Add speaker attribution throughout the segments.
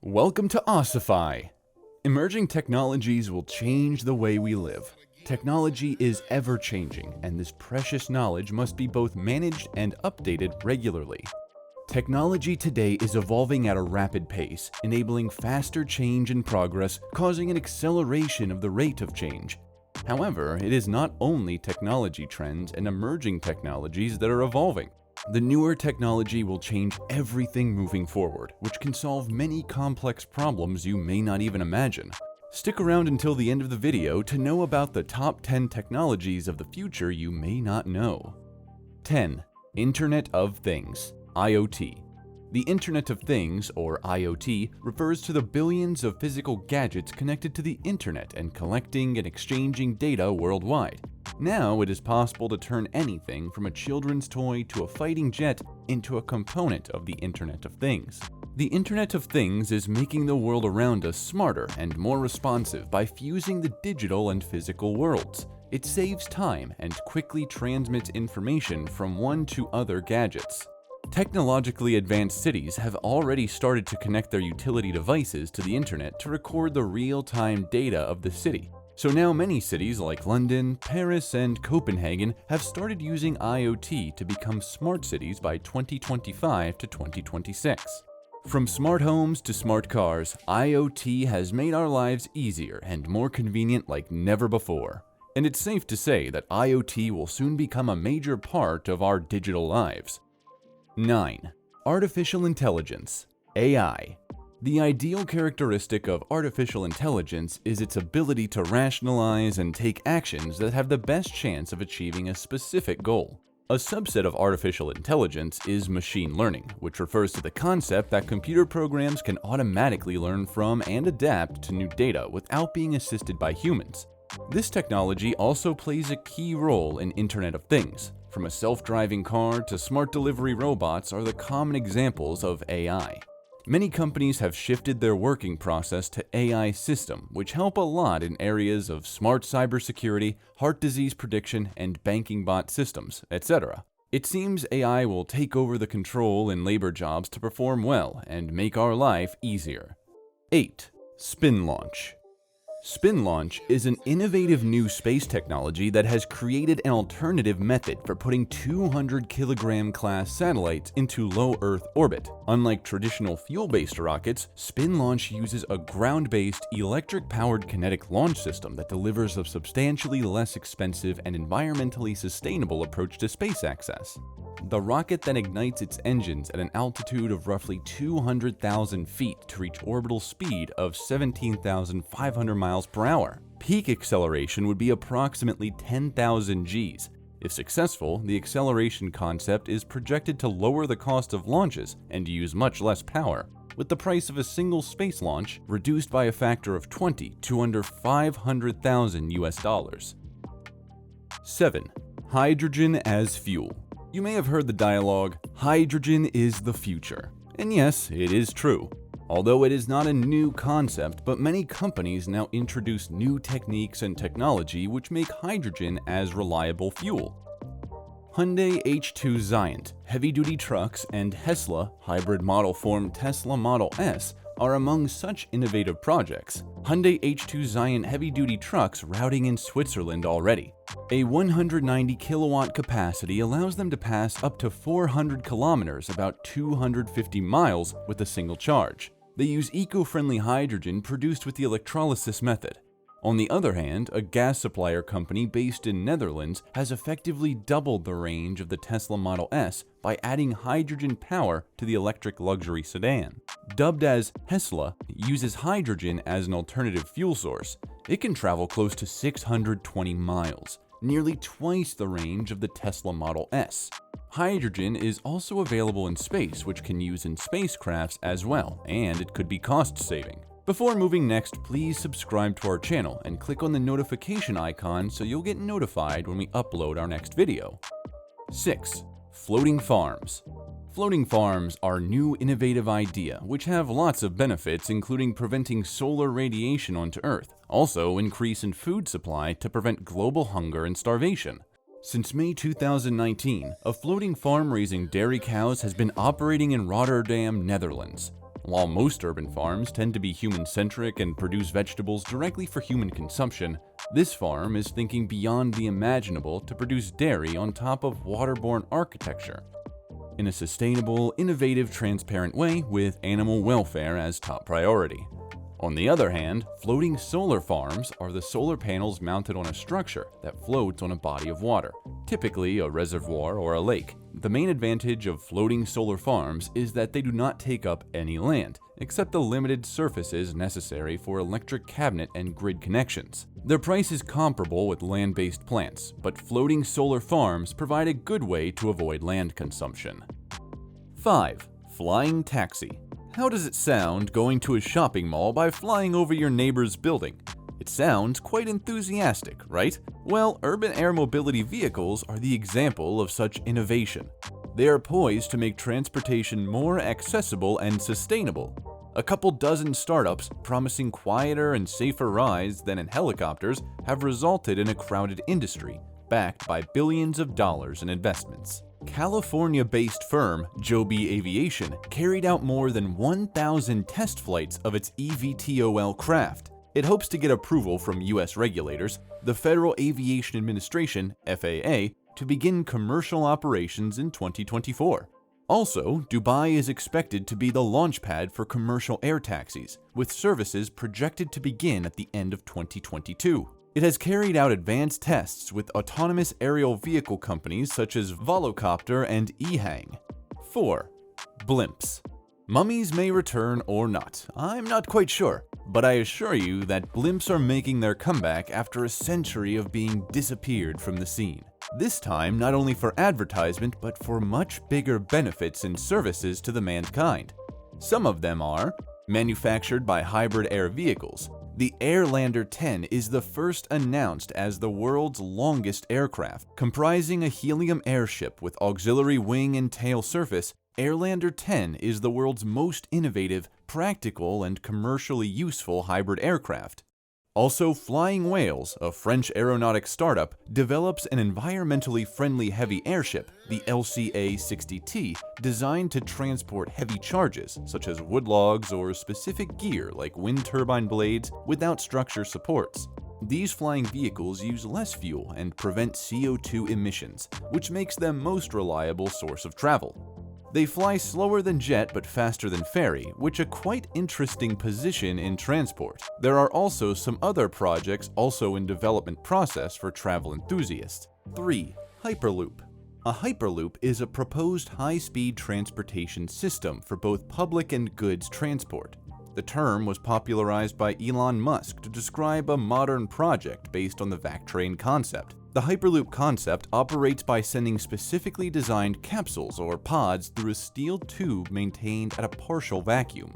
Speaker 1: Welcome to Ossify. Emerging technologies will change the way we live. Technology is ever-changing, and this precious knowledge must be both managed and updated regularly. Technology today is evolving at a rapid pace, enabling faster change and progress, causing an acceleration of the rate of change. However, it is not only technology trends and emerging technologies that are evolving. The newer technology will change everything moving forward, which can solve many complex problems you may not even imagine. Stick around until the end of the video to know about the top 10 technologies of the future you may not know. 10. Internet of Things, IoT. The Internet of Things, or IoT, refers to the billions of physical gadgets connected to the internet and collecting and exchanging data worldwide. Now it is possible to turn anything from a children's toy to a fighting jet into a component of the Internet of Things. The Internet of Things is making the world around us smarter and more responsive by fusing the digital and physical worlds. It saves time and quickly transmits information from one to other gadgets. Technologically advanced cities have already started to connect their utility devices to the internet to record the real-time data of the city. So now many cities like London, Paris, and Copenhagen have started using IoT to become smart cities by 2025 to 2026. From smart homes to smart cars, IoT has made our lives easier and more convenient like never before. And it's safe to say that IoT will soon become a major part of our digital lives. 9. Artificial Intelligence, AI. The ideal characteristic of artificial intelligence is its ability to rationalize and take actions that have the best chance of achieving a specific goal. A subset of artificial intelligence is machine learning, which refers to the concept that computer programs can automatically learn from and adapt to new data without being assisted by humans. This technology also plays a key role in Internet of Things. From a self-driving car to smart delivery robots are the common examples of AI. Many companies have shifted their working process to AI system, which help a lot in areas of smart cybersecurity, heart disease prediction, and banking bot systems, etc. It seems AI will take over the control in labor jobs to perform well and make our life easier. 8. Spin launch. Spin launch is an innovative new space technology that has created an alternative method for putting 200-kilogram class satellites into low Earth orbit. Unlike traditional fuel-based rockets, spin launch uses a ground-based, electric-powered kinetic launch system that delivers a substantially less expensive and environmentally sustainable approach to space access. The rocket then ignites its engines at an altitude of roughly 200,000 feet to reach orbital speed of 17,500 miles per hour. Peak acceleration would be approximately 10,000 Gs. If successful, the acceleration concept is projected to lower the cost of launches and use much less power, with the price of a single space launch reduced by a factor of 20 to under $500,000 US. 7. Hydrogen as fuel. You may have heard the dialogue, hydrogen is the future. And yes, it is true. Although it is not a new concept, but many companies now introduce new techniques and technology which make hydrogen as reliable fuel. Hyundai H2 Giant heavy-duty trucks and Tesla hybrid model form Tesla Model S are among such innovative projects. Hyundai H2 Giant heavy-duty trucks routing in Switzerland already. A 190 kilowatt capacity allows them to pass up to 400 kilometers, about 250 miles, with a single charge. They use eco-friendly hydrogen produced with the electrolysis method. On the other hand, a gas supplier company based in Netherlands has effectively doubled the range of the Tesla Model S by adding hydrogen power to the electric luxury sedan. Dubbed as Tesla, uses hydrogen as an alternative fuel source. It can travel close to 620 miles, nearly twice the range of the Tesla Model S. Hydrogen is also available in space, which can use in spacecrafts as well, and it could be cost-saving. Before moving next, please subscribe to our channel and click on the notification icon so you'll get notified when we upload our next video. 6. Floating farms. Floating farms are a new innovative idea which have lots of benefits, including preventing solar radiation onto Earth, also increase in food supply to prevent global hunger and starvation. Since May 2019, a floating farm raising dairy cows has been operating in Rotterdam, Netherlands. While most urban farms tend to be human-centric and produce vegetables directly for human consumption, this farm is thinking beyond the imaginable to produce dairy on top of waterborne architecture in a sustainable, innovative, transparent way with animal welfare as top priority. On the other hand, floating solar farms are the solar panels mounted on a structure that floats on a body of water, typically a reservoir or a lake. The main advantage of floating solar farms is that they do not take up any land, except the limited surfaces necessary for electric cabinet and grid connections. Their price is comparable with land-based plants, but floating solar farms provide a good way to avoid land consumption. 5. Flying taxi. How does it sound going to a shopping mall by flying over your neighbor's building? It sounds quite enthusiastic, right? Well, urban air mobility vehicles are the example of such innovation. They are poised to make transportation more accessible and sustainable. A couple dozen startups promising quieter and safer rides than in helicopters have resulted in a crowded industry, backed by billions of dollars in investments. California-based firm Joby Aviation carried out more than 1,000 test flights of its eVTOL craft. It hopes to get approval from U.S. regulators, the Federal Aviation Administration (FAA), to begin commercial operations in 2024. Also, Dubai is expected to be the launchpad for commercial air taxis, with services projected to begin at the end of 2022. It has carried out advanced tests with autonomous aerial vehicle companies such as Volocopter and eHang. 4. Blimps. Mummies may return or not, I'm not quite sure, but I assure you that blimps are making their comeback after a century of being disappeared from the scene. This time not only for advertisement, but for much bigger benefits and services to the mankind. Some of them are manufactured by hybrid air vehicles. The Airlander 10 is the first announced as the world's longest aircraft. Comprising a helium airship with auxiliary wing and tail surface, Airlander 10 is the world's most innovative, practical, and commercially useful hybrid aircraft. Also, Flying Whales, a French aeronautics startup, develops an environmentally friendly heavy airship, the LCA-60T, designed to transport heavy charges, such as wood logs or specific gear like wind turbine blades, without structure supports. These flying vehicles use less fuel and prevent CO2 emissions, which makes them most reliable source of travel. They fly slower than jet but faster than ferry, which a quite interesting position in transport. There are also some other projects also in development process for travel enthusiasts. 3. Hyperloop. A hyperloop is a proposed high-speed transportation system for both public and goods transport. The term was popularized by Elon Musk to describe a modern project based on the VacTrain concept. The Hyperloop concept operates by sending specifically designed capsules or pods through a steel tube maintained at a partial vacuum.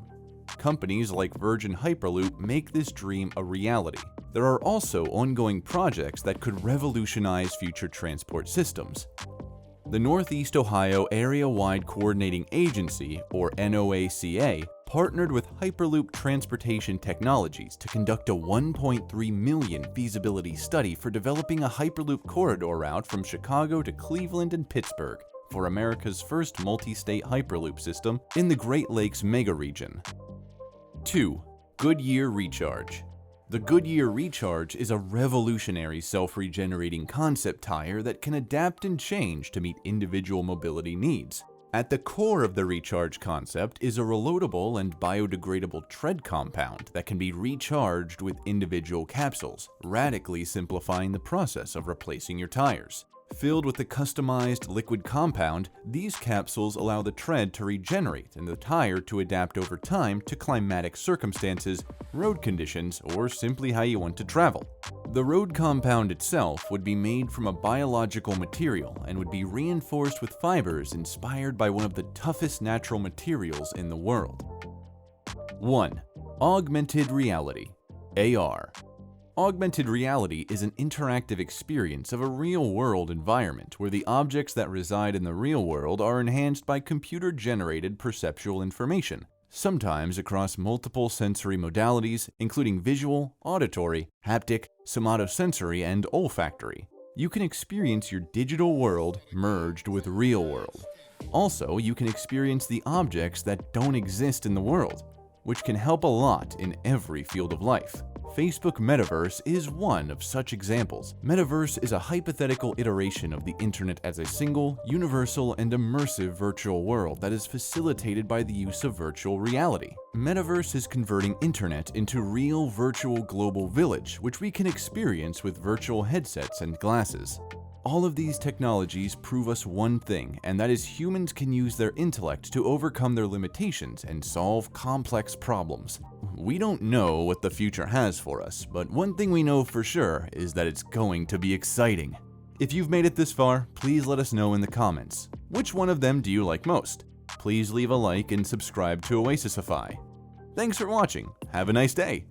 Speaker 1: Companies like Virgin Hyperloop make this dream a reality. There are also ongoing projects that could revolutionize future transport systems. The Northeast Ohio Area-Wide Coordinating Agency, or NOACA, partnered with Hyperloop Transportation Technologies to conduct a $1.3 million feasibility study for developing a Hyperloop corridor route from Chicago to Cleveland and Pittsburgh for America's first multi-state Hyperloop system in the Great Lakes megaregion. 2. Goodyear Recharge. The Goodyear Recharge is a revolutionary self-regenerating concept tire that can adapt and change to meet individual mobility needs. At the core of the Recharge concept is a reloadable and biodegradable tread compound that can be recharged with individual capsules, radically simplifying the process of replacing your tires. Filled with a customized liquid compound, these capsules allow the tread to regenerate and the tire to adapt over time to climatic circumstances, road conditions, or simply how you want to travel. The road compound itself would be made from a biological material and would be reinforced with fibers inspired by one of the toughest natural materials in the world. 1. Augmented reality, AR. Augmented reality is an interactive experience of a real-world environment where the objects that reside in the real world are enhanced by computer-generated perceptual information, sometimes across multiple sensory modalities, including visual, auditory, haptic, somatosensory, and olfactory. You can experience your digital world merged with real world. Also, you can experience the objects that don't exist in the world, which can help a lot in every field of life. Facebook Metaverse is one of such examples. Metaverse is a hypothetical iteration of the internet as a single, universal, and immersive virtual world that is facilitated by the use of virtual reality. Metaverse is converting internet into real virtual global village, which we can experience with virtual headsets and glasses. All of these technologies prove us one thing, and that is humans can use their intellect to overcome their limitations and solve complex problems. We don't know what the future has for us, but one thing we know for sure is that it's going to be exciting. If you've made it this far, please let us know in the comments. Which one of them do you like most? Please leave a like and subscribe to Oasisify. Thanks for watching. Have a nice day.